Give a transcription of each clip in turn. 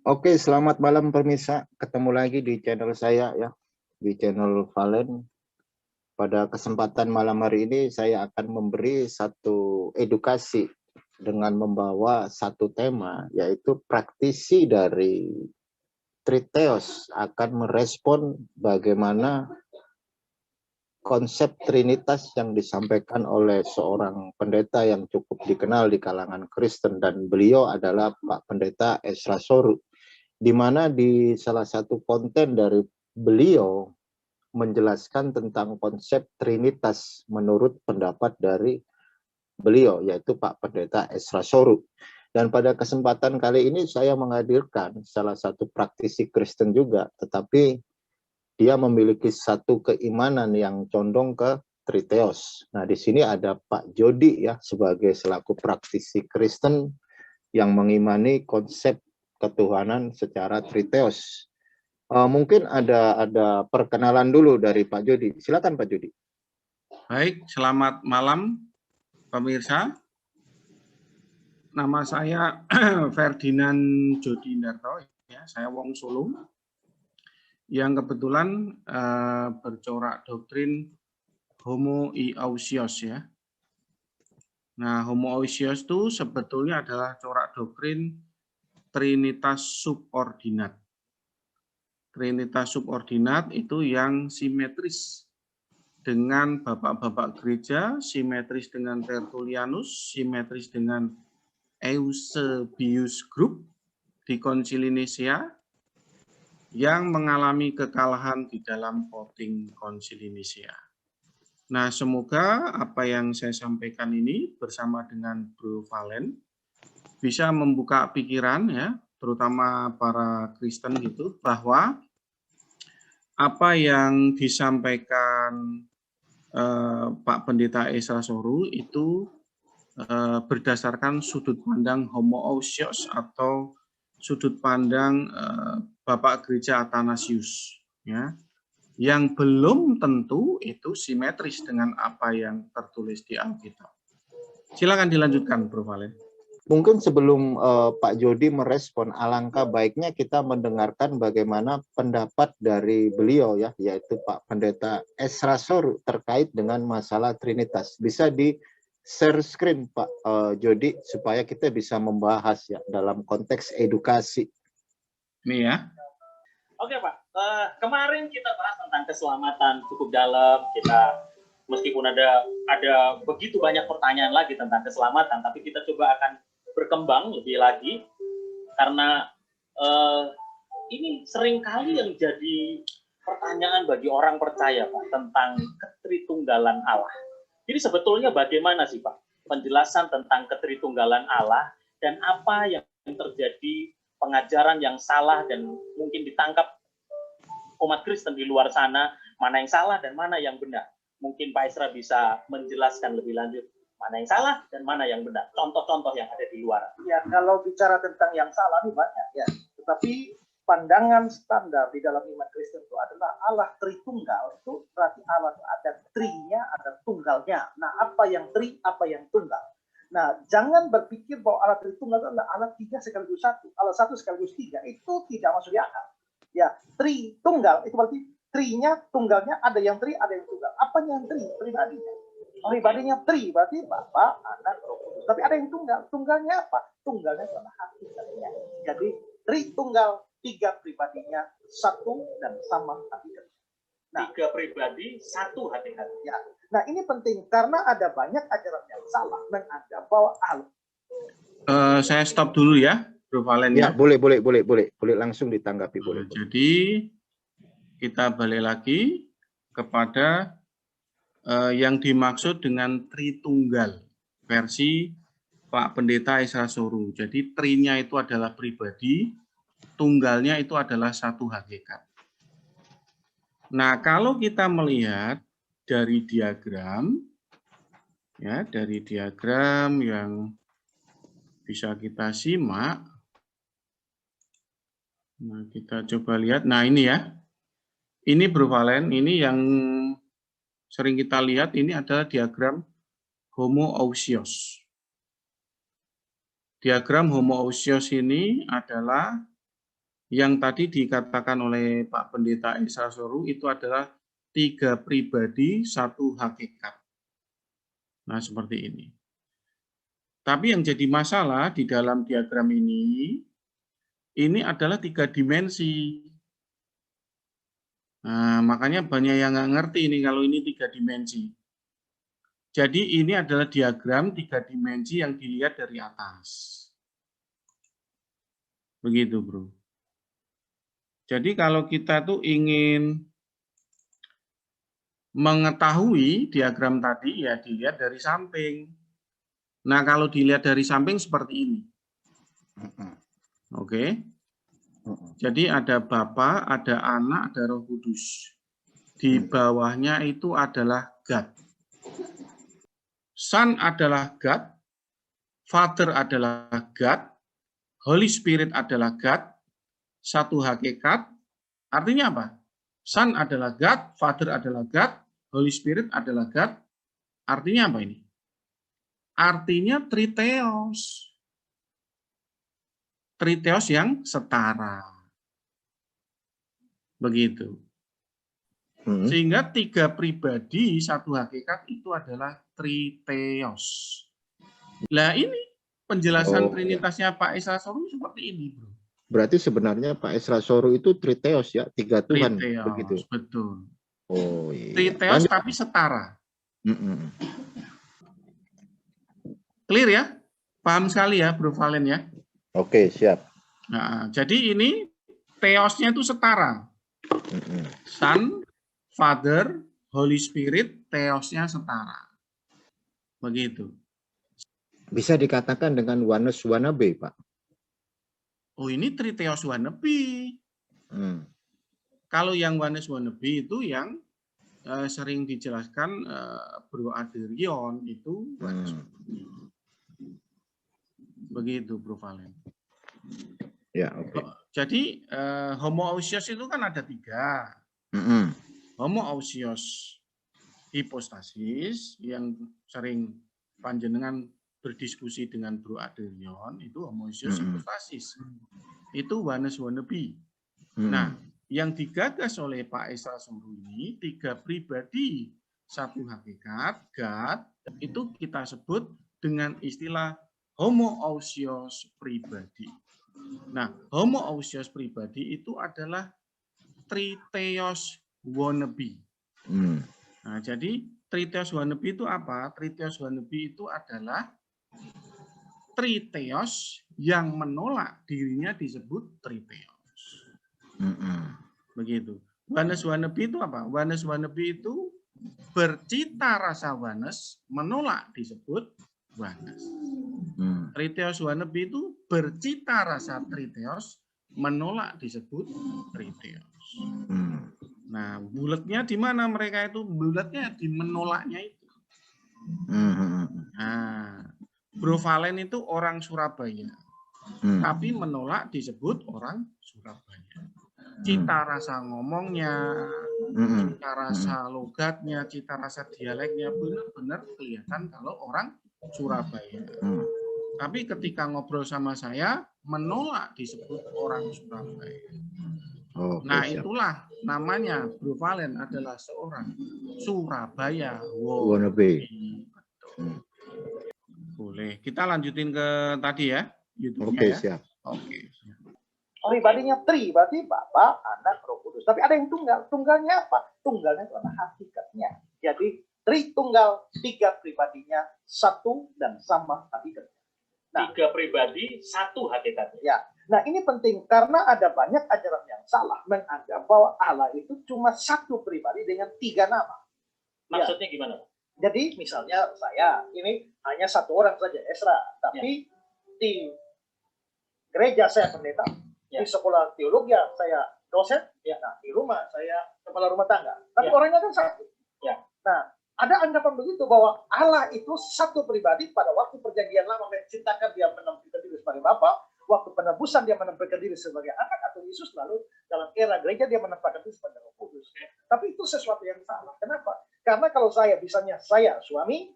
Oke, selamat malam pemirsa. Ketemu lagi di channel saya ya, di channel Valen. Pada kesempatan malam hari ini saya akan memberi satu edukasi dengan membawa satu tema, yaitu praktisi dari Triteos akan merespon bagaimana konsep Trinitas yang disampaikan oleh seorang pendeta yang cukup dikenal di kalangan Kristen, dan beliau adalah Pak Pendeta Esra Soru, di mana di salah satu konten dari beliau menjelaskan tentang konsep Trinitas menurut pendapat dari beliau, yaitu Pak Pendeta Esra Soru. Dan pada kesempatan kali ini saya menghadirkan salah satu praktisi Kristen juga, tetapi dia memiliki satu keimanan yang condong ke Triteos. Nah, di sini ada Pak Jody ya, sebagai selaku praktisi Kristen yang mengimani konsep ketuhanan secara Triteos. Mungkin ada perkenalan dulu dari Pak Jody. Silakan Pak Jody. Baik, selamat malam pemirsa. Nama saya Ferdinand Jody Indarto, ya, saya wong Solo yang kebetulan bercorak doktrin homoiousios ya. Nah, homoiousios itu sebetulnya adalah corak doktrin Trinitas subordinat. Trinitas subordinat itu yang simetris dengan bapak-bapak gereja, simetris dengan Tertullianus, simetris dengan Eusebius Group di Konsili Nicea yang mengalami kekalahan di dalam voting Konsili Nicea. Nah, semoga apa yang saya sampaikan ini bersama dengan Bro Valen bisa membuka pikiran ya, terutama para Kristen gitu, bahwa apa yang disampaikan Pak Pendeta Esra Soru itu berdasarkan sudut pandang homoousios atau sudut pandang Bapak Gereja Athanasius, ya, yang belum tentu itu simetris dengan apa yang tertulis di Alkitab. Silakan dilanjutkan, Bro Valen. Mungkin sebelum Pak Jody merespon, alangkah baiknya kita mendengarkan bagaimana pendapat dari beliau ya, yaitu Pak Pendeta Esra Soru terkait dengan masalah Trinitas. Bisa di share screen Pak Jody supaya kita bisa membahas ya dalam konteks edukasi. Ini ya. Oke Pak, kemarin kita bahas tentang keselamatan cukup dalam. Kita meskipun ada begitu banyak pertanyaan lagi tentang keselamatan, tapi kita coba akan berkembang lebih lagi karena ini seringkali yang jadi pertanyaan bagi orang percaya Pak tentang ketritunggalan Allah. Jadi sebetulnya bagaimana sih Pak penjelasan tentang ketritunggalan Allah dan apa yang terjadi, pengajaran yang salah dan mungkin ditangkap umat Kristen di luar sana, mana yang salah dan mana yang benar. Mungkin Pak Esra bisa menjelaskan lebih lanjut mana yang salah dan mana yang benar. Contoh-contoh yang ada di luar. Ya, kalau bicara tentang yang salah ini banyak ya. Tetapi pandangan standar di dalam iman Kristen itu adalah Allah Tritunggal. Itu berarti Allah itu ada trinya, ada tunggalnya. Nah, apa yang tri, apa yang tunggal. Nah, jangan berpikir bahwa Allah Tritunggal itu adalah Allah tiga sekaligus satu, Allah satu sekaligus tiga. Itu tidak masuk di akal. Ya, Tritunggal itu berarti trinya, tunggalnya, ada yang tri, ada yang tunggal. Apa yang tri? Pribadinya. Pribadinya tri, berarti Bapa, Anak, Roh Kudus. Tapi ada yang tunggal. Tunggalnya apa? Tunggalnya adalah hakikatnya. Jadi Tritunggal, tiga pribadinya, satu dan sama hakikat. Nah, tiga pribadi, satu hakikat. Ya. Nah, ini penting karena ada banyak ajaran yang salah menganggap bahwa Allah. Saya stop dulu ya, Bro Valen ya. Boleh langsung ditanggapi boleh. Jadi kita balik lagi kepada yang dimaksud dengan Tritunggal versi Pak Pendeta Esra Soru. Jadi trinya itu adalah pribadi, tunggalnya itu adalah satu hakikat. Nah, kalau kita melihat dari diagram, ya, dari diagram yang bisa kita simak, nah kita coba lihat. Nah ini ya, ini Bro Valen, ini yang sering kita lihat, ini adalah diagram homoousios. Diagram homoousios ini adalah yang tadi dikatakan oleh Pak Pendeta Esa Soru itu adalah 3 pribadi, 1 hakikat. Nah, seperti ini. Tapi yang jadi masalah di dalam diagram ini adalah 3 dimensi. Nah, makanya banyak yang nggak ngerti ini kalau ini 3 dimensi. Jadi ini adalah diagram 3 dimensi yang dilihat dari atas. Begitu, Bro. Jadi kalau kita tuh ingin mengetahui diagram tadi, ya dilihat dari samping. Nah, kalau dilihat dari samping seperti ini. Oke. Jadi ada Bapa, ada Anak, ada Roh Kudus. Di bawahnya itu adalah God. Son adalah God, Father adalah God, Holy Spirit adalah God, 1 hakikat. Artinya apa? Son adalah God, Father adalah God, Holy Spirit adalah God. Artinya apa ini? Artinya triteos. Triteos yang setara. Begitu. Sehingga 3 pribadi, 1 hakikat itu adalah triteos. Nah ini penjelasan trinitasnya Pak Esa Soru seperti ini, Bro. Berarti sebenarnya Pak Esa Soru itu triteos ya, 3 Tuhan. Triteos, Begitu. betul. Oh iya. Triteos tapi setara. Clear ya? Paham sekali ya, Bro Valen ya? Oke, siap. Nah, jadi ini teosnya itu setara. Son, Father, Holy Spirit, teosnya setara. Begitu. Bisa dikatakan dengan oneness wannabe, Pak. Oh, ini triteos wannabe. Kalau yang oneness wannabe itu yang sering dijelaskan Bro Adrian itu oneness wannabe. Begitu, Bro Valen. Ya, oke. Jadi homoousios itu kan ada 3. Homoousios hipostasis yang sering panjenengan berdiskusi dengan Bro Adrian itu homoousios hipostasis. Itu oneness wannabe. Nah, yang digagas oleh Pak Esa Soru ini 3 pribadi, 1 hakikat, God, itu kita sebut dengan istilah homoousios pribadi. Nah, homoousios pribadi itu adalah triteos wannabe. Nah, jadi triteos wannabe itu apa? Triteos wannabe itu adalah triteos yang menolak dirinya disebut triteos. Begitu. Oneness wannabe itu apa? Oneness wannabe itu bercita rasa oneness, menolak disebut oneness. Triteos wannabe itu bercita rasa triteos, menolak disebut triteos. Nah, bulatnya di mana mereka itu? Bulatnya di menolaknya itu. Nah, Bro Valen itu orang Surabaya, tapi menolak disebut orang Surabaya. Cita rasa ngomongnya, cita rasa logatnya, cita rasa dialeknya benar-benar kelihatan kalau orang Surabaya. Tapi ketika ngobrol sama saya, menolak disebut orang Surabaya. Nah, itulah namanya Bro Valen adalah seorang Surabaya wannabe. Boleh. Kita lanjutin ke tadi ya, YouTube-nya ya. Siap. Oke. Pribadinya berarti Bapa, Anak, Roh Kudus. Tapi ada yang tunggal. Tunggalnya apa? Tunggalnya itu adalah hakikatnya. Jadi Tritunggal, 3 pribadinya, 1 dan sama hakikatnya. Nah, 3 pribadi, 1 hakikatnya. Ya. Nah, ini penting karena ada banyak ajaran yang salah menganggap bahwa Allah itu cuma 1 pribadi dengan 3 nama. Maksudnya gimana? Jadi misalnya saya ini hanya 1 orang saja, Esra, tapi di gereja saya pendeta, di sekolah teologi saya dosen, nah di rumah saya kepala rumah tangga. Tapi orangnya kan 1. Nah, ada anggapan begitu bahwa Allah itu 1 pribadi pada waktu perjanjian lama menciptakan dia menampilkan diri sebagai Bapa, waktu penebusan dia menampilkan diri sebagai Anak atau Yesus, lalu dalam era gereja dia menampilkan diri sebagai Roh Kudus. Tapi itu sesuatu yang salah. Kenapa? Karena kalau saya saya suami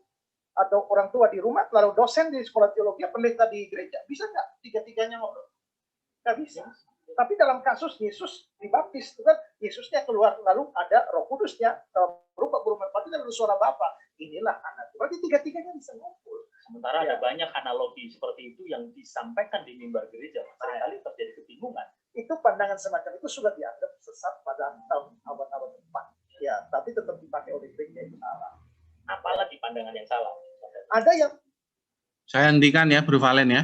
atau orang tua di rumah, lalu dosen di sekolah teologi, pendeta di gereja, bisa nggak 3-3-nya ngobrol? Nggak bisa. Tapi dalam kasus Yesus dibaptis, itu kan Yesusnya keluar, lalu ada Roh Kudusnya dalam berupa merpati dan suara Bapa. Inilah anak. Berarti tiga-tiganya bisa ngumpul. Sementara ada banyak analogi seperti itu yang disampaikan di mimbar gereja. Seringkali terjadi kebingungan. Itu pandangan semacam itu sudah dianggap sesat pada tahun abad-abad depan. Ya, tapi tetap dipakai oleh gereja itu salah. Apalagi pandangan yang salah. Ada yang Saya hentikan ya, Bro Valen ya.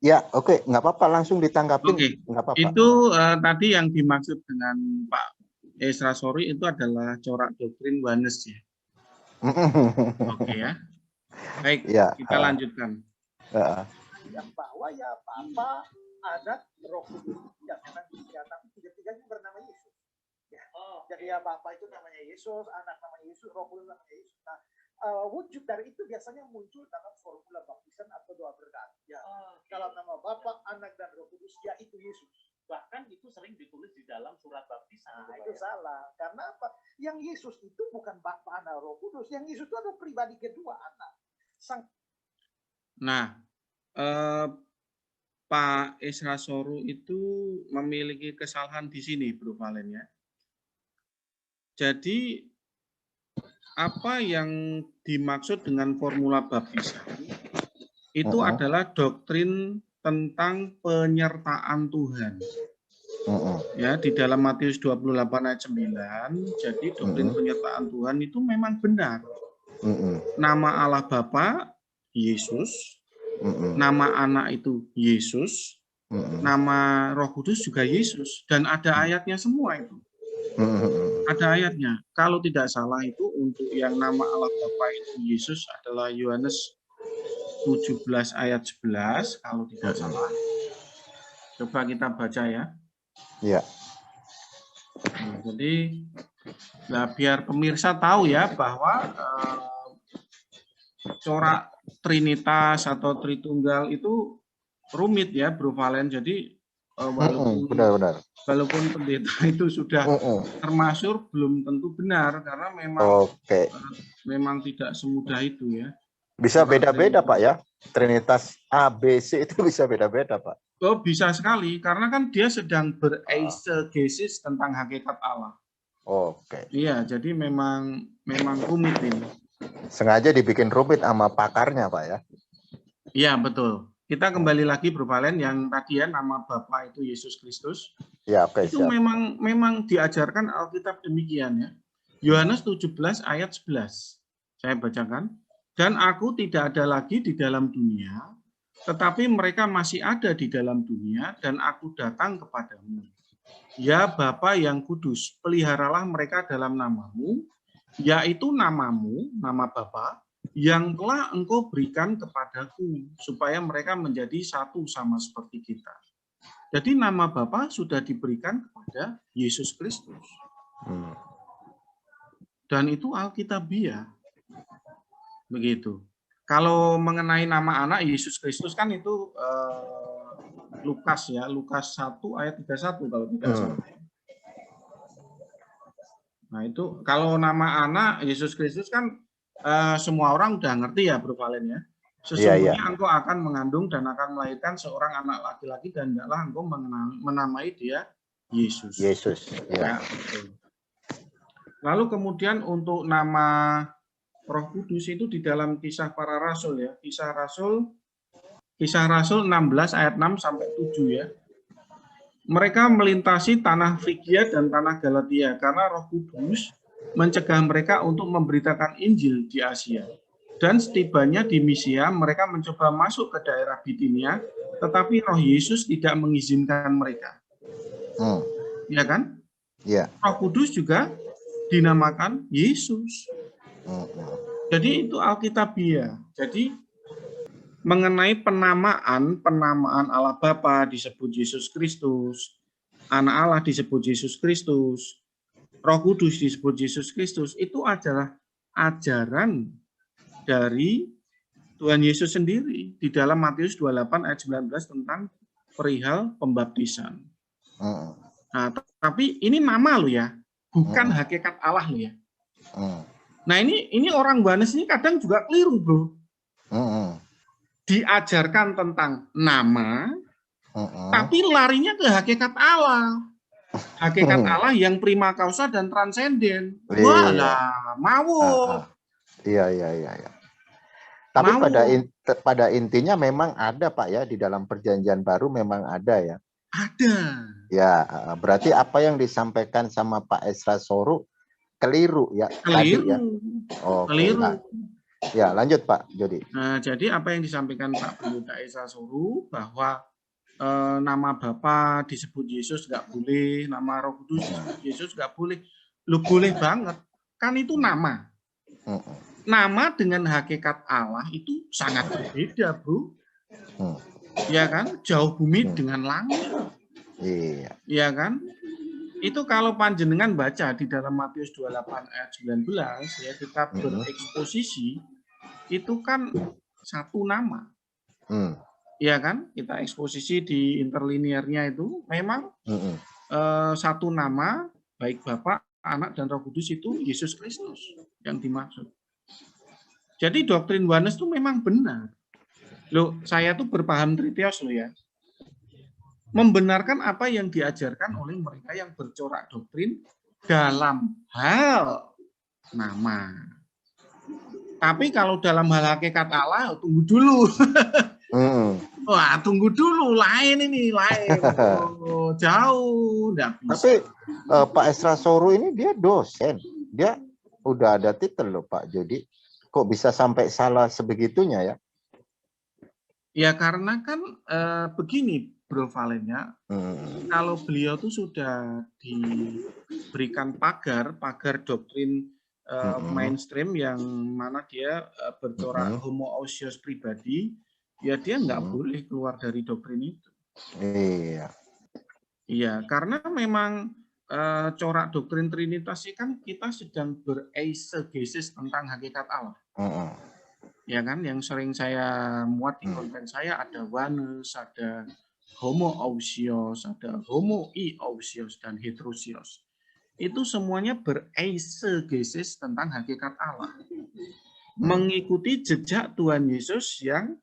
Ya, oke, nggak apa-apa, langsung ditanggapin. Oke. Nggak apa-apa. Itu tadi yang dimaksud dengan Pak Esrasori itu adalah corak doktrin Yohanes ya. Oke ya. Baik, Ya, kita lanjutkan. yang bahwa ya Bapa, Anak, Roh Kudus yang memang tapi tiga-tiganya bernama Yesus. Ya. Jadi ya Bapa itu namanya Yesus, Anak namanya Yesus, Roh Kudus namanya Yesus. Nah, wujud dari itu biasanya muncul dalam formula baptisan atau doa berkat. Ya. Kalau nama Bapa, Anak dan Roh Kudus ya itu Yesus. Bahkan itu sering ditulis di dalam surat baptisan. Nah, itu salah. Karena apa? Yang Yesus itu bukan Bapa, Anak, Roh Kudus. Yang Yesus itu adalah pribadi kedua Anak. Nah, Pak Esrasoro itu memiliki kesalahan di sini, Bro Valen ya. Jadi apa yang dimaksud dengan formula baptisan itu adalah doktrin tentang penyertaan Tuhan. Ya, di dalam Matius 28 ayat 9, jadi doktrin penyertaan Tuhan itu memang benar. Nama Allah Bapa Yesus, nama Anak itu Yesus, nama Roh Kudus juga Yesus, dan ada ayatnya semua itu. Ada ayatnya. Kalau tidak salah itu untuk yang nama Allah Bapa itu Yesus adalah Yohanes 17 ayat 11 kalau tidak salah. Coba kita baca ya. Ya. Nah, jadi biar pemirsa tahu ya bahwa corak Trinitas atau Tritunggal itu rumit ya, Bro Valen. Jadi walaupun pendeta itu sudah termasuk belum tentu benar karena memang tidak semudah itu ya. Bisa beda-beda Pak ya. Trinitas A, B, C itu bisa beda-beda Pak. Oh, bisa sekali karena kan dia sedang bereisegesis tentang hakikat Allah. Oke. Iya, jadi memang rumit ini. Sengaja dibikin rumit sama pakarnya Pak ya. Iya, betul. Kita kembali lagi Bro Valen yang tadi ya nama Bapa itu Yesus Kristus. Ya, oke, itu siap. memang diajarkan Alkitab demikian ya. Yohanes 17 ayat 11. Saya bacakan. Dan aku tidak ada lagi di dalam dunia, tetapi mereka masih ada di dalam dunia dan aku datang kepadamu. Ya Bapa yang kudus, peliharalah mereka dalam namamu, yaitu namamu, nama Bapa, yang telah engkau berikan kepadaku, supaya mereka menjadi satu sama seperti kita. Jadi nama Bapa sudah diberikan kepada Yesus Kristus. Dan itu Alkitabiah. Begitu. Kalau mengenai nama anak Yesus Kristus kan itu Lukas ya, Lukas 1 ayat 31 kalau tidak salah. Nah itu kalau nama anak Yesus Kristus kan semua orang udah ngerti ya Bro Valen ya. Sesungguhnya engkau akan mengandung dan akan melahirkan seorang anak laki-laki dan hendaklah engkau menamai dia Yesus. Yesus. Ya. Lalu kemudian untuk nama Roh Kudus itu di dalam Kisah Para Rasul ya. Kisah Rasul 16 ayat 6 sampai 7 ya. Mereka melintasi tanah Frigia dan tanah Galatia karena Roh Kudus mencegah mereka untuk memberitakan Injil di Asia. Dan setibanya di Misia, mereka mencoba masuk ke daerah Bitinia, tetapi Roh Yesus tidak mengizinkan mereka. Ya kan? Ya. Roh Kudus juga dinamakan Yesus. Jadi itu Alkitabiah. Jadi mengenai penamaan Allah Bapa disebut Yesus Kristus, Anak Allah disebut Yesus Kristus, Roh Kudus disebut Yesus Kristus, itu adalah ajaran dari Tuhan Yesus sendiri di dalam Matius 28 ayat 19 tentang perihal pembaptisan. Nah, tapi ini nama lo ya, bukan hakikat Allah lo ya. Nah ini orang Yohanes ini kadang juga keliru bro. Diajarkan tentang nama, Tapi larinya ke hakikat Allah. Hakikat Allah yang prima causa dan transenden. Walah, mawuk. Iya. Tapi pada intinya memang ada Pak ya, di dalam perjanjian baru memang ada ya. Ada. Ya, berarti apa yang disampaikan sama Pak Esra Soru keliru ya. Keliru. Tadi ya. Keliru. Nah, ya, lanjut Pak Jody. Nah, jadi apa yang disampaikan Pak Pendeta Esra Soru bahwa nama Bapa disebut Yesus nggak boleh, nama Roh Kudus disebut Yesus nggak boleh. Lu boleh banget. Kan itu nama. Nama dengan hakikat Allah itu sangat berbeda, Bro. Ya kan? Jauh bumi dengan langit. Iya. Ya kan? Itu kalau panjenengan baca di dalam Matius 28 ayat 19 ya, kita bereksposisi itu kan satu nama. Ya kan? Kita eksposisi di interlinearnya itu memang satu nama, baik Bapa, Anak dan Roh Kudus itu Yesus Kristus yang dimaksud. Jadi doktrin oneness itu memang benar. Loh, saya tuh berpaham tritios loh ya. Membenarkan apa yang diajarkan oleh mereka yang bercorak doktrin dalam hal nama. Tapi kalau dalam hal hakikat Allah, tunggu dulu. Wah, tunggu dulu, lain ini, lain. Oh, jauh, enggak bisa. Tapi Pak Esra Soru ini dia dosen. Dia udah ada titel loh Pak Jody. Kok bisa sampai salah sebegitunya ya? Ya karena kan begini Bro Valennya, kalau beliau tuh sudah diberikan pagar doktrin mainstream yang mana dia bercorak homoousios pribadi, ya dia nggak boleh keluar dari doktrin itu. Iya. Iya, karena memang corak doktrin Trinitas ini kan kita sedang bereisegesis tentang hakikat Allah. Ya kan, yang sering saya muat di konten saya ada oneness, ada homoousios, ada homoiousios dan heterosios. Itu semuanya bereisegesis tentang hakikat Allah. Mengikuti jejak Tuhan Yesus yang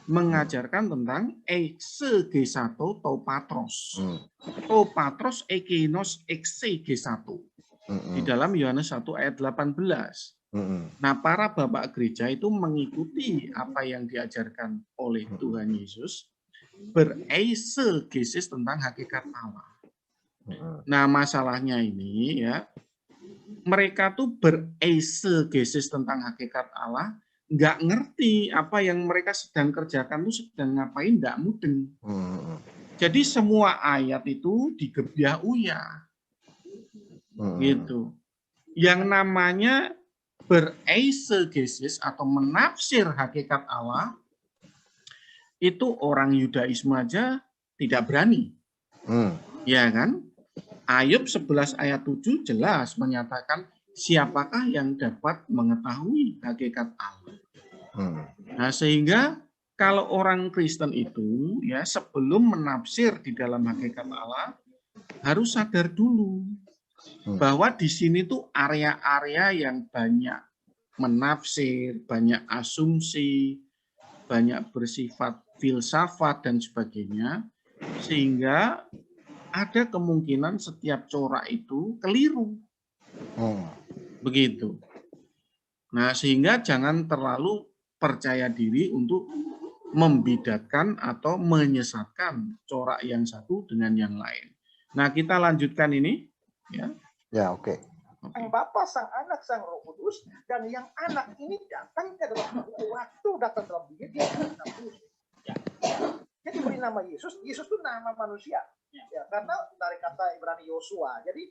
mengajarkan tentang exegesato to patros. To patros ekenos exegesato. Di dalam Yohanes 1 ayat 18. Nah, para bapak gereja itu mengikuti apa yang diajarkan oleh Tuhan Yesus, bereisegesis tentang hakikat Allah. Nah, masalahnya ini ya, mereka tuh bereisegesis tentang hakikat Allah, nggak ngerti apa yang mereka sedang kerjakan itu sedang ngapain, nggak mudeng. Jadi semua ayat itu digebyah-uyah. Gitu. Yang namanya bereisegesis atau menafsir hakikat Allah itu orang Yudaisme aja tidak berani. Ya kan? Ayub 11 ayat 7 jelas menyatakan siapakah yang dapat mengetahui hakikat Allah. Nah, sehingga kalau orang Kristen itu ya sebelum menafsir di dalam hakikat Allah harus sadar dulu bahwa di sini tuh area-area yang banyak menafsir, banyak asumsi, banyak bersifat filsafat dan sebagainya, sehingga ada kemungkinan setiap corak itu keliru. Begitu. Nah, sehingga jangan terlalu percaya diri untuk membidatkan atau menyesatkan corak yang satu dengan yang lain. Nah, kita lanjutkan ini. Ya, oke. Sang Bapa, Sang Anak, Sang Roh Kudus, dan yang anak ini datang ke dalam waktu datang dalam dia akan Yesus. Ya. Jadi beri nama Yesus. Yesus itu nama manusia. Ya, karena dari kata Ibrani Yosua, jadi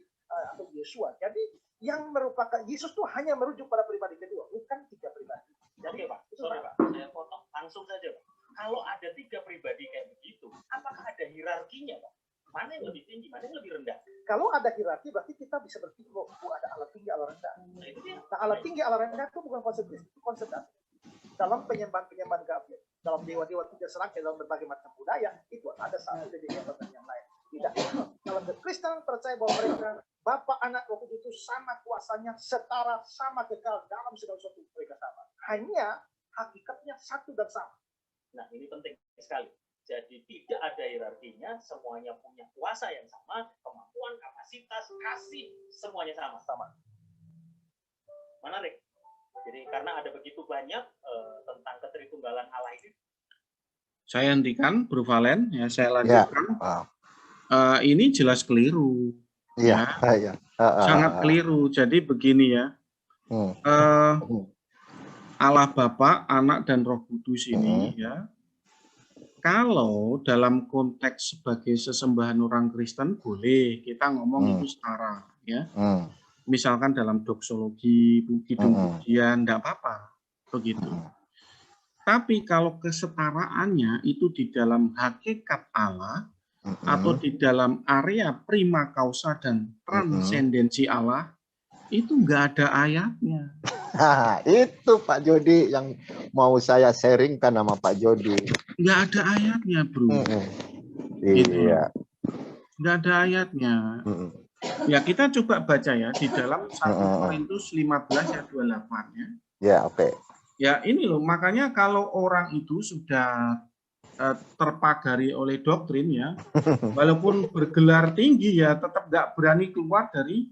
atau Yesua. Jadi yang merupakan Yesus itu hanya merujuk pada pribadi kedua, bukan tiga pribadi. Jadi Pak, sorry Pak, saya potong langsung saja Pak. Kalau ada tiga pribadi kayak begitu, apakah ada hierarkinya Pak? Mana yang lebih tinggi, mana yang lebih rendah? Kalau ada hierarki, berarti kita bisa berpikir bahwa ada Allah tinggi, Allah rendah. Nah, Allah tinggi, Allah rendah itu bukan konsep Kristus, itu konsep dalam penyembahan gaib, dalam dewa-dewa tiga serangkai, dalam berbagai macam budaya, itu ada satu lebih hebat dan yang lain. Tidak. Dalam Kristen percaya bahwa mereka Bapa, Anak, Roh Kudus itu sama kuasanya, setara, sama kekal dalam segala sesuatu mereka sama. Hanya hakikatnya satu dan sama. Nah, ini penting sekali. Jadi tidak ada hierarkinya, semuanya punya kuasa yang sama, kemampuan, kapasitas, kasih, semuanya sama-sama. Menarik. Jadi karena ada begitu banyak tentang ketritunggalan Allah ini. Saya hentikan, Bro Valen, ya saya lanjutkan. Ini jelas keliru. Iya, ya. Sangat keliru. Jadi begini ya. Allah Bapa, Anak dan Roh Kudus ini ya. Kalau dalam konteks sebagai sesembahan orang Kristen boleh kita ngomong itu setara ya. Misalkan dalam doksologi, pujian, enggak apa-apa begitu. Tapi kalau kesetaraannya itu di dalam hakikat Allah atau di dalam area prima causa dan transendensi Allah, itu enggak ada ayatnya. Nah, itu Pak Jody yang mau saya sharingkan sama Pak Jody. Nggak ada ayatnya, Bro. Gitu. Iya. Nggak ada ayatnya. Ya, kita coba baca ya di dalam 1 Korintus 15 ayat 28 ya. Ya, oke. Ya, ini loh, makanya kalau orang itu sudah terpagari oleh doktrin ya, walaupun bergelar tinggi ya tetap nggak berani keluar dari.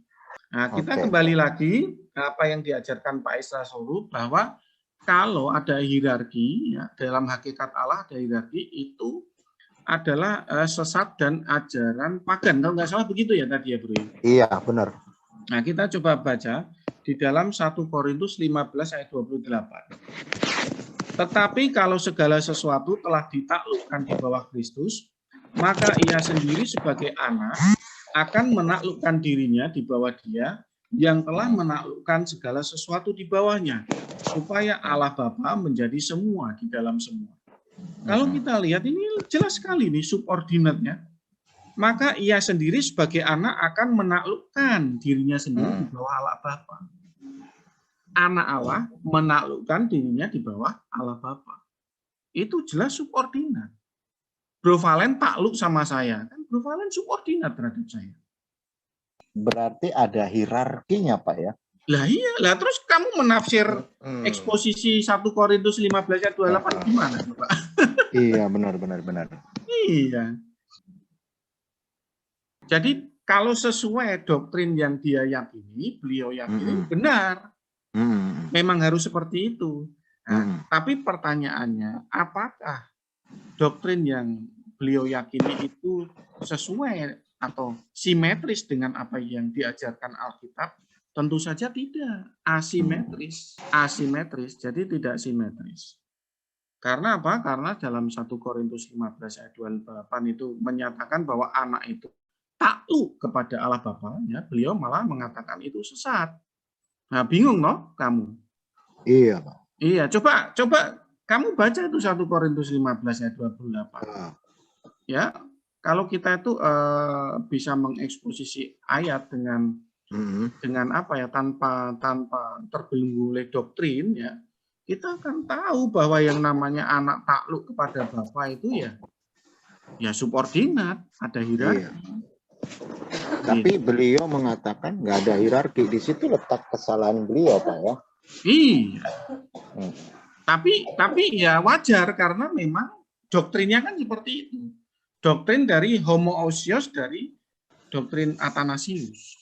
Nah, kita kembali lagi apa yang diajarkan Pak Esra Soru, bahwa kalau ada hierarki ya, dalam hakikat Allah ada hierarki, itu adalah sesat dan ajaran pagan. Kalau nggak salah begitu ya tadi ya, Bro? Iya, benar. Nah, kita coba baca di dalam 1 Korintus 15 ayat 28. Tetapi kalau segala sesuatu telah ditaklukkan di bawah Kristus, maka ia sendiri sebagai anak akan menaklukkan dirinya di bawah Dia yang telah menaklukkan segala sesuatu di bawahnya, supaya Allah Bapa menjadi semua di dalam semua. Kalau kita lihat ini jelas sekali nih subordinatnya. Maka ia sendiri sebagai anak akan menaklukkan dirinya sendiri di bawah Allah Bapa. Anak Allah menaklukkan dirinya di bawah Allah Bapa. Itu jelas subordinat. Bro Valen takluk sama saya, kan Bro Valen subordinat terhadap saya. Berarti ada hierarkinya, Pak ya? Lah iya, lah terus kamu menafsir eksposisi 1 Korintus 15 ayat 28 gimana, Pak? Iya, benar. Iya. Jadi kalau sesuai doktrin yang dia yakini, beliau yakini benar. Memang harus seperti itu. Nah, tapi pertanyaannya, apakah doktrin yang beliau yakini itu sesuai atau simetris dengan apa yang diajarkan Alkitab? Tentu saja tidak. Asimetris, jadi tidak simetris. Karena apa? Karena dalam 1 Korintus 15 ayat 28 itu menyatakan bahwa anak itu takluk kepada Allah Bapa, ya, beliau malah mengatakan itu sesat. Nah, bingung no kamu? Iya, Pak. Iya, coba kamu baca itu 1 Korintus 15 ayat 28. Ya, kalau kita itu bisa mengeksposisi ayat dengan apa ya, tanpa terbelenggu oleh doktrin ya, kita akan tahu bahwa yang namanya anak takluk kepada Bapa itu ya subordinat, ada hierarki. Iya. Tapi beliau mengatakan nggak ada hierarki. Di situ letak kesalahan beliau, Pak ya. Iya. Tapi ya wajar karena memang doktrinnya kan seperti itu. Doktrin dari homoousios, dari doktrin Athanasius.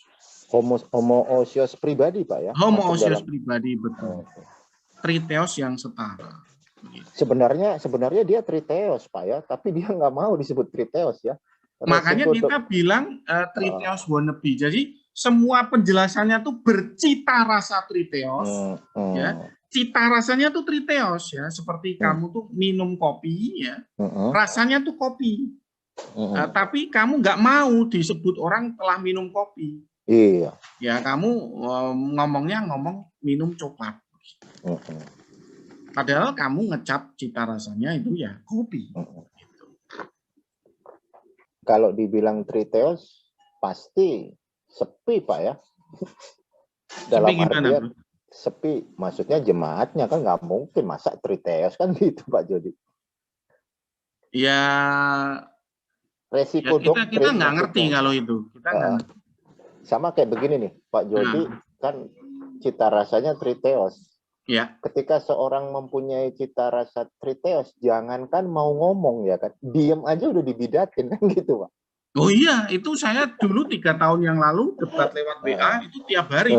Homoousios pribadi, Pak ya. Homoousios pribadi, betul. Triteos yang setara. Sebenarnya dia triteos, Pak ya, tapi dia nggak mau disebut triteos ya. Makanya kita bilang triteos wannabe. Jadi semua penjelasannya tuh bercita rasa triteos, ya. Cita rasanya tuh triteos ya, seperti kamu tuh minum kopi ya, rasanya tuh kopi. Tapi kamu nggak mau disebut orang telah minum kopi. Iya. Ya kamu ngomong minum coklat. Padahal kamu ngecap cita rasanya itu ya kopi. Kalau dibilang triteos pasti sepi, Pak ya. Dalam artian sepi, maksudnya jemaatnya kan nggak mungkin masa triteos kan gitu, Pak Jody. Ya, resiko ya kita nggak ngerti kalau itu. Kita nggak sama kayak begini nih, Pak Jody kan cita rasanya triteos. Ya. Ketika seorang mempunyai cita rasa triteos, jangankan mau ngomong ya kan, diem aja udah dibidatin kan gitu Pak. Oh iya, itu saya dulu 3 tahun yang lalu debat lewat WA itu tiap hari.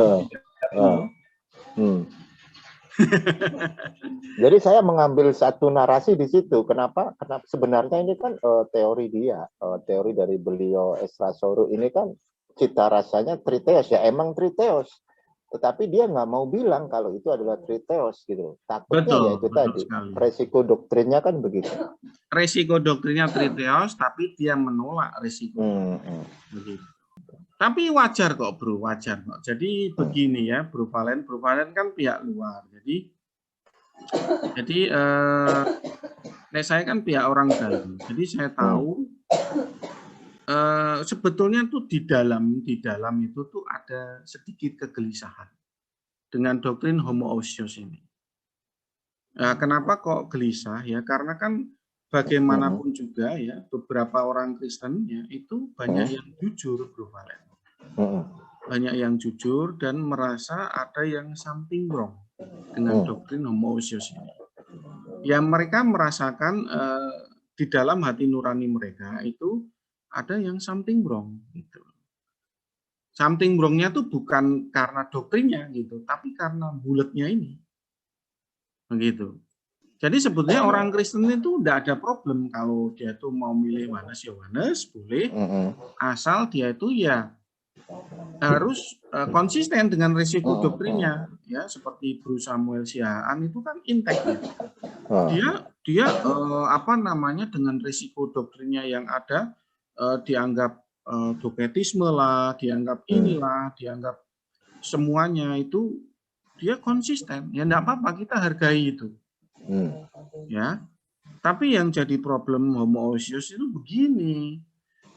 Jadi saya mengambil satu narasi di situ. Kenapa? Karena sebenarnya ini kan teori dia, teori dari beliau Esrasoru ini kan cita rasanya triteos ya, emang triteos. Tetapi dia nggak mau bilang kalau itu adalah triteos gitu. Takutnya Betul, ya itu tadi. sekali. Resiko doktrinnya kan begitu. Resiko doktrinnya triteos, tapi dia menolak resiko. Begitu. Tapi wajar kok bro, wajar kok. Jadi begini ya, Bro Valen kan pihak luar. Jadi saya kan pihak orang dalam. Jadi saya tahu sebetulnya tuh di dalam itu tuh ada sedikit kegelisahan dengan doktrin homoousios ini. Kenapa kok gelisah ya? Karena kan bagaimanapun juga ya, beberapa orang Kristen ya itu banyak yang jujur, Bro Valen. Banyak yang jujur dan merasa ada yang something wrong dengan doktrin homoousios ini. Ya mereka merasakan di dalam hati nurani mereka itu ada yang something wrong gitu. Something wrong-nya tuh bukan karena doktrinnya gitu, tapi karena bulatnya ini. Begitu. Jadi sebetulnya orang Kristen itu tidak ada problem kalau dia tuh mau milih Yohanes boleh, asal dia itu ya harus konsisten dengan risiko doktrinnya, ya seperti Bro Samuel Sihaan itu kan intek ya. Dia dengan risiko doktrinnya yang ada dianggap dogmatisme lah, dianggap inilah, dianggap semuanya itu dia konsisten. Ya enggak apa-apa, kita hargai itu. Ya. Tapi yang jadi problem homoousios itu begini.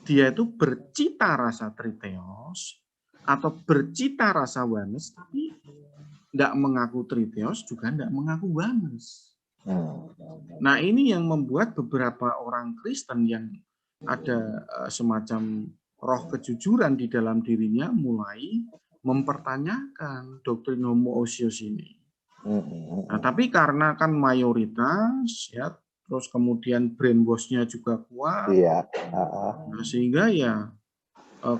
Dia itu bercita rasa triteos atau bercita rasa oneness, tapi enggak mengaku triteos juga enggak mengaku oneness. Nah, ini yang membuat beberapa orang Kristen yang ada semacam roh kejujuran di dalam dirinya mulai mempertanyakan doktrin homoousios ini. Nah, tapi karena kan mayoritas ya, terus kemudian brainwash-nya juga kuat. Nah, sehingga ya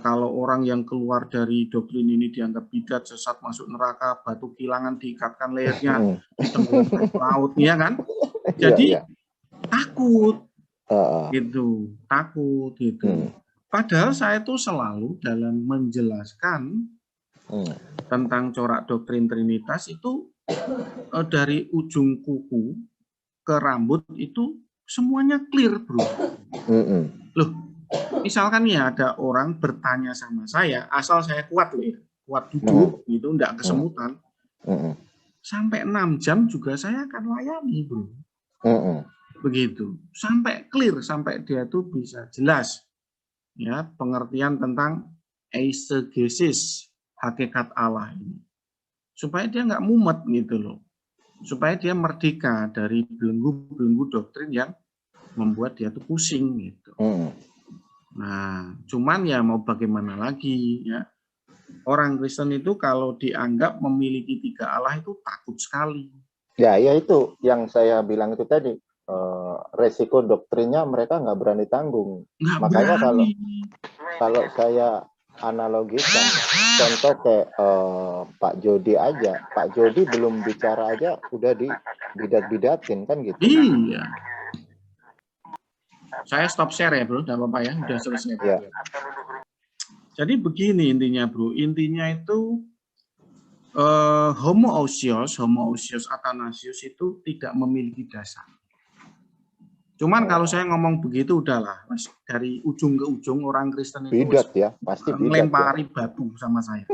kalau orang yang keluar dari doktrin ini dianggap bidat, sesat, masuk neraka, batu kilangan diikatkan lehernya di tengah laut, ya kan? Jadi takut, takut gitu. Padahal saya tuh selalu dalam menjelaskan tentang corak doktrin Trinitas itu dari ujung kuku ke rambut itu semuanya clear, bro. Loh, misalkan ya ada orang bertanya sama saya, asal saya kuat loh, kuat duduk gitu, enggak kesemutan, sampai 6 jam juga saya akan layani, bro. Begitu, sampai clear, sampai dia tuh bisa jelas ya pengertian tentang eisegesis, hakikat Allah ini, supaya dia nggak mumet gitu loh, supaya dia merdeka dari belenggu-belenggu doktrin yang membuat dia tuh pusing gitu. Nah, cuman ya mau bagaimana lagi ya, orang Kristen itu kalau dianggap memiliki 3 Allah itu takut sekali. Ya itu yang saya bilang itu tadi, resiko doktrinnya mereka nggak berani tanggung. Makanya kalau saya analogikan, contoh kayak Pak Jody aja, Pak Jody belum bicara aja udah dibidat-bidatin kan gitu. Iya. Saya stop share ya bro, tidak apa-apa ya, udah selesai. Ya. Jadi begini intinya bro, intinya itu homoousios Athanasius itu tidak memiliki dasar. Cuman kalau saya ngomong begitu udahlah, mas, dari ujung ke ujung orang Kristen itu bidat ya, pasti melempari batu sama saya.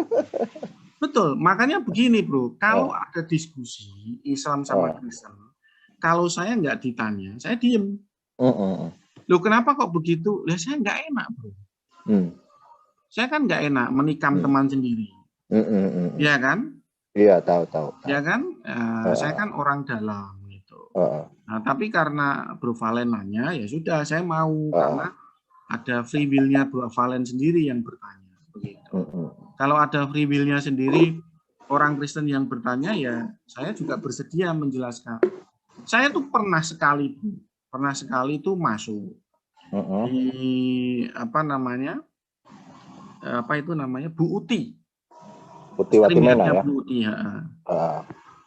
Betul, makanya begini bro, kalau ada diskusi Islam sama Kristen, kalau saya nggak ditanya, saya diem. Loh kenapa kok begitu? Lah saya nggak enak bro. Saya kan nggak enak menikam teman sendiri. Ya kan? Iya tahu. Ya kan? Saya kan orang dalam. Nah, tapi karena Bro Valen nanya, ya sudah saya mau karena ada free will-nya Bro Valen sendiri yang bertanya begitu. Kalau ada free will-nya sendiri, orang Kristen yang bertanya, ya saya juga bersedia menjelaskan. Saya tuh pernah sekali tuh masuk di apa itu namanya Bu Uti. Putih Watimena ya. Bu Uti, ya.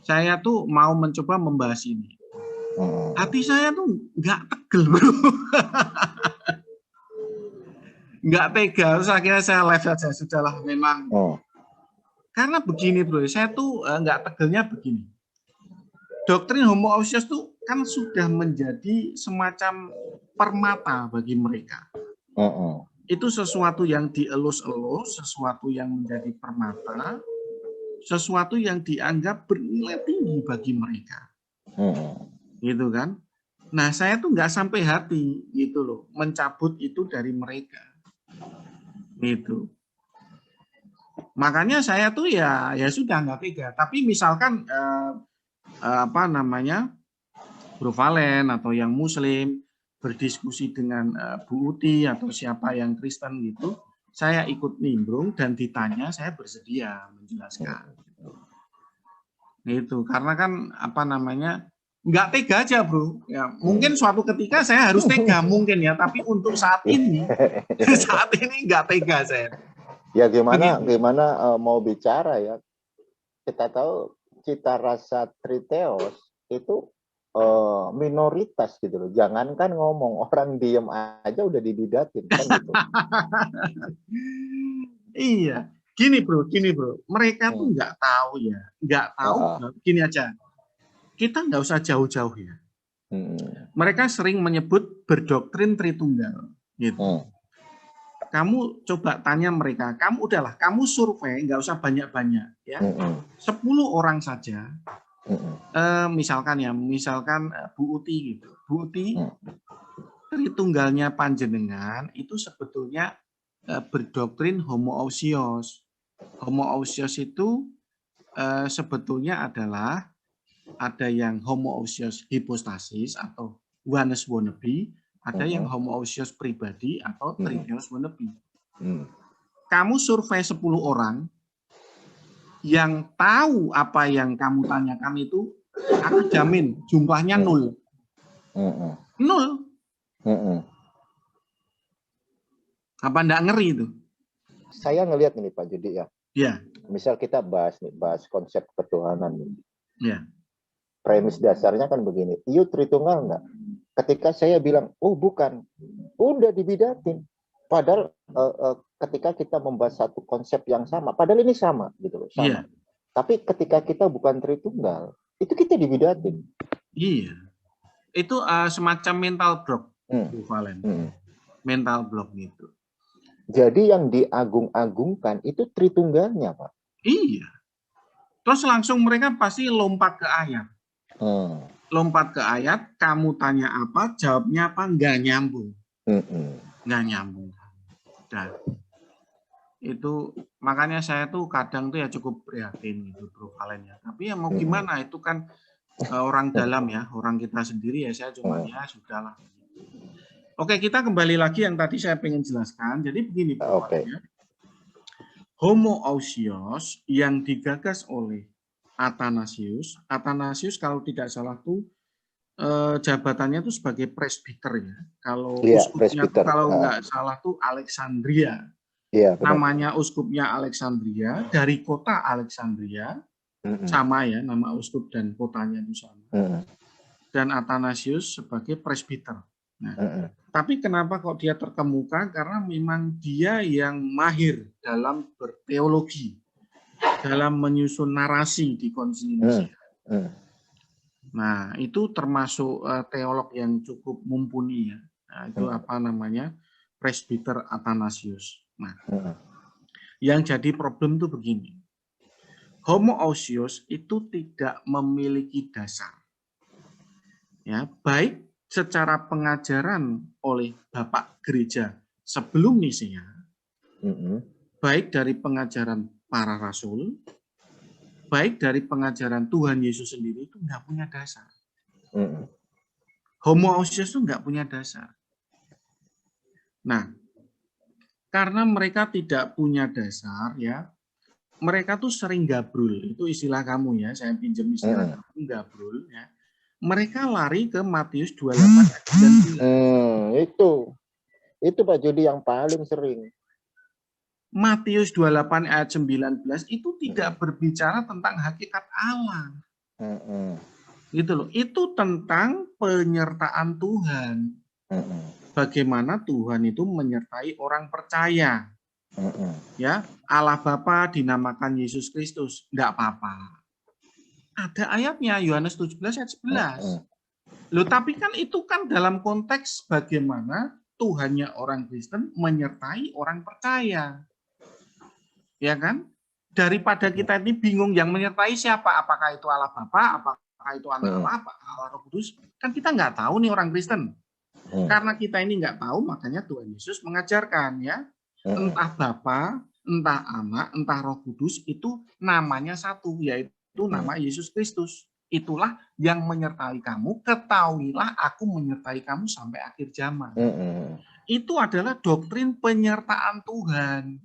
Saya tuh mau mencoba membahas ini. Hati saya tuh nggak tegel, bro. Nggak tega. Terus akhirnya saya live saja, sudahlah memang. Karena begini, bro, saya tuh nggak tegelnya begini. Doktrin homoousios tuh kan sudah menjadi semacam permata bagi mereka. Itu sesuatu yang dielus-elus, sesuatu yang menjadi permata, sesuatu yang dianggap bernilai tinggi bagi mereka. Gitu kan. Nah, saya tuh nggak sampai hati gitu loh, mencabut itu dari mereka. Gitu. Makanya saya tuh ya sudah nggak tega. Tapi misalkan Bro Valen atau yang Muslim berdiskusi dengan Bu Uti atau siapa yang Kristen gitu, saya ikut nimbrung dan ditanya, saya bersedia menjelaskan. Gitu. Karena kan nggak tega aja, bro. Ya, mungkin suatu ketika saya harus tega mungkin ya, tapi untuk saat ini nggak tega saya. Ya gimana mau bicara ya. Kita tahu cita rasa triteos itu minoritas gitu loh. Jangankan ngomong, orang diem aja udah dibidatin kan gitu. Iya. Gini bro. Mereka tuh nggak tahu ya. Nggak tahu. Gini aja. Kita nggak usah jauh-jauh ya. Mereka sering menyebut berdoktrin Tritunggal. Gitu. Kamu coba tanya mereka. Kamu survei, nggak usah banyak-banyak. Ya. 10 orang saja. Misalkan Bu Uti gitu. Bu Uti, Tritunggalnya panjenengan itu sebetulnya berdoktrin homoousios. Homoousios itu sebetulnya adalah ada yang homoousios hipostasis atau oneness wannabe, ada yang homoousios pribadi atau tritheos wannabe. Kamu survei 10 orang yang tahu apa yang kamu tanyakan itu, aku jamin jumlahnya 0. 0. Apa enggak ngeri itu? Saya ngelihat ini Pak Judi ya. Ya. Misal kita bahas konsep ketuhanan nih. Ya. Premis dasarnya kan begini, "Iu Tritunggal enggak?" Ketika saya bilang, "Oh bukan," udah dibidatin. Padahal ketika kita membahas satu konsep yang sama, padahal ini sama gitu loh, sama. Iya. Tapi ketika kita bukan Tritunggal, itu kita dibidatin. Iya. Itu semacam mental block, Bu Valen. Mental block gitu. Jadi yang diagung-agungkan itu Tritunggalnya, Pak. Iya. Terus langsung mereka pasti lompat ke ayat. Lompat ke ayat, kamu tanya apa, jawabnya apa, nggak nyambung. Nggak nyambung. Dan itu makanya saya tuh kadang tuh ya cukup prihatin gitu, Bro Valen ya. Tapi ya mau gimana, itu kan orang dalam ya, orang kita sendiri ya, saya cuma ya sudahlah. Oke, kita kembali lagi yang tadi saya pengen jelaskan. Jadi begini, Bro Valen ya. Homoousios yang digagas oleh Athanasius kalau tidak salah tuh jabatannya tuh sebagai presbiter ya. Kalau uskupnya tuh kalau nggak salah tuh Alexandria. Iya, namanya uskupnya Alexandria, dari kota Alexandria, sama ya, nama uskup dan kotanya itu sama. Dan Athanasius sebagai presbiter. Nah, tapi kenapa kok dia terkemuka? Karena memang dia yang mahir dalam berteologi, dalam menyusun narasi di Konsili Nicea. Nah, itu termasuk teolog yang cukup mumpuni ya. Nah, itu presbiter Athanasius. Nah, yang jadi problem itu begini. Homoousios itu tidak memiliki dasar. Ya, baik secara pengajaran oleh Bapak Gereja sebelum Nicea, baik dari pengajaran para rasul, baik dari pengajaran Tuhan Yesus sendiri, itu nggak punya dasar. Homoousios itu nggak punya dasar. Nah, karena mereka tidak punya dasar, ya, mereka tuh sering gabrul, itu istilah kamu ya, saya pinjam istilah kamu, gabrul ya. Mereka lari ke Matius 28 ayat 19. Itu Pak Jody yang paling sering. Matius 28 ayat 19 itu tidak berbicara tentang hakikat Allah. Gitu loh. Itu tentang penyertaan Tuhan. Bagaimana Tuhan itu menyertai orang percaya. Ya, Allah Bapa dinamakan Yesus Kristus, enggak apa-apa. Ada ayatnya, Yohanes 17 ayat 11. Loh, tapi kan itu kan dalam konteks bagaimana Tuhannya orang Kristen menyertai orang percaya. Ya kan? Daripada kita ini bingung yang menyertai siapa, apakah itu Allah Bapa, apakah itu anak Allah, Allah Roh Kudus, kan kita nggak tahu nih orang Kristen. Karena kita ini nggak tahu, makanya Tuhan Yesus mengajarkan ya, entah Bapa, entah Anak, entah Roh Kudus, itu namanya satu, yaitu nama Yesus Kristus. Itulah yang menyertai kamu, ketahuilah aku menyertai kamu sampai akhir zaman. Itu adalah doktrin penyertaan Tuhan.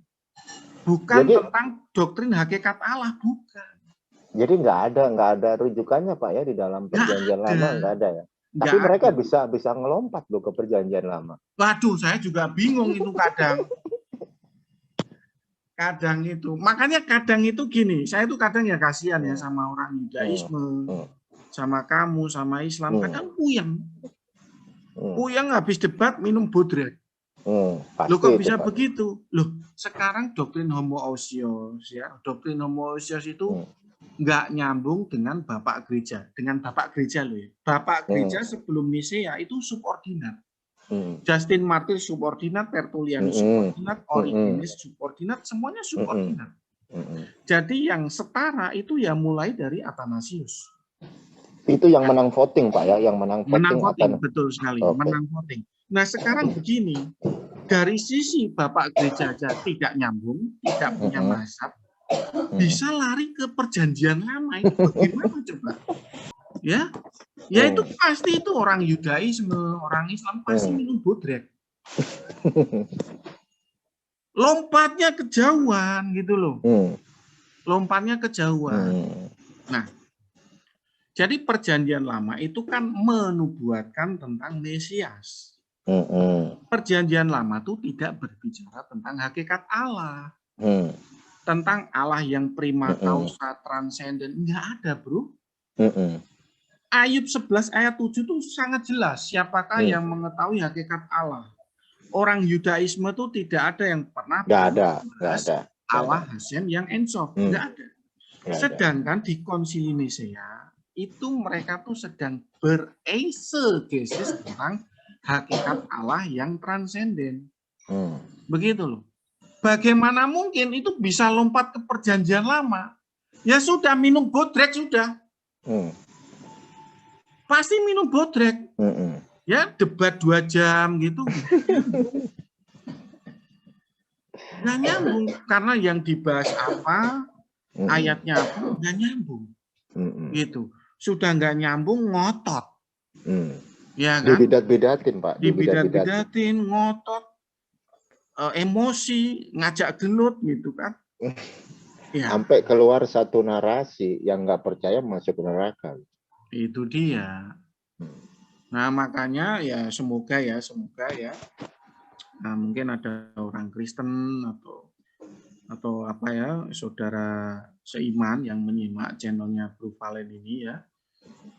Bukan tentang doktrin hakikat Allah, bukan. Jadi nggak ada rujukannya Pak ya di dalam perjanjian lama, nggak ada ya. Tapi mereka bisa ngelompat loh ke perjanjian lama. Waduh, saya juga bingung itu kadang. Kadang itu, makanya kadang itu gini, saya itu kadang ya kasihan ya sama orang Yudaisme, sama kamu, sama Islam, kadang puyeng. Puyeng habis debat minum bodrek. Loh kok bisa begitu? Loh sekarang doktrin homoousios ya, doktrin homoousios itu nggak nyambung dengan Bapak Gereja, loh ya. Bapak Gereja sebelum Nisea itu subordinat. Justin Martyr subordinat, Tertullianus subordinat, Origenes subordinat, semuanya subordinat. Jadi yang setara itu ya mulai dari Athanasius. Itu yang menang voting Pak ya, yang menang voting betul sekali, menang voting. Nah sekarang begini, dari sisi Bapak Gereja aja tidak nyambung, tidak punya mazhab, bisa lari ke perjanjian lama, itu bagaimana coba? Ya itu pasti itu orang Yudaisme, orang Islam pasti minum bodrek. Lompatnya kejauhan gitu loh. Lompatnya kejauhan. Nah, jadi perjanjian lama itu kan menubuatkan tentang Mesias. Perjanjian lama itu tidak berbicara tentang hakikat Allah. Tentang Allah yang prima causa transenden. Enggak ada bro. Ayub 11 ayat 7 itu sangat jelas siapakah yang mengetahui hakikat Allah. Orang Yudaisme itu tidak ada yang pernah Allah Hashem yang Ensof, tidak ada. Sedangkan di Konsili Nisea itu mereka tuh sedang bereisegesis tentang hakikat Allah yang transenden. Begitu loh. Bagaimana mungkin itu bisa lompat ke perjanjian lama? Ya sudah minum bodrek sudah. Pasti minum bodrek. Ya debat 2 jam gitu. Nggak nyambung. Karena yang dibahas apa, ayatnya apa, nggak nyambung. Gitu. Sudah nggak nyambung, ngotot. Ya kan? Dibidat-bidatin Pak. Dibidat-bidatin, ngotot. Emosi, ngajak gelut gitu kan. Ya. Sampai keluar satu narasi yang nggak percaya masuk neraka. Itu dia. Nah makanya ya semoga ya, nah, mungkin ada orang Kristen atau apa ya, saudara seiman yang menyimak channelnya Bro Valen ini ya,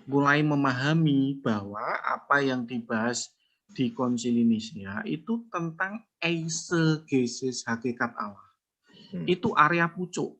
mulai memahami bahwa apa yang dibahas di Konsili Nisea itu tentang eisegesis hakikat Allah. Itu area pucuk.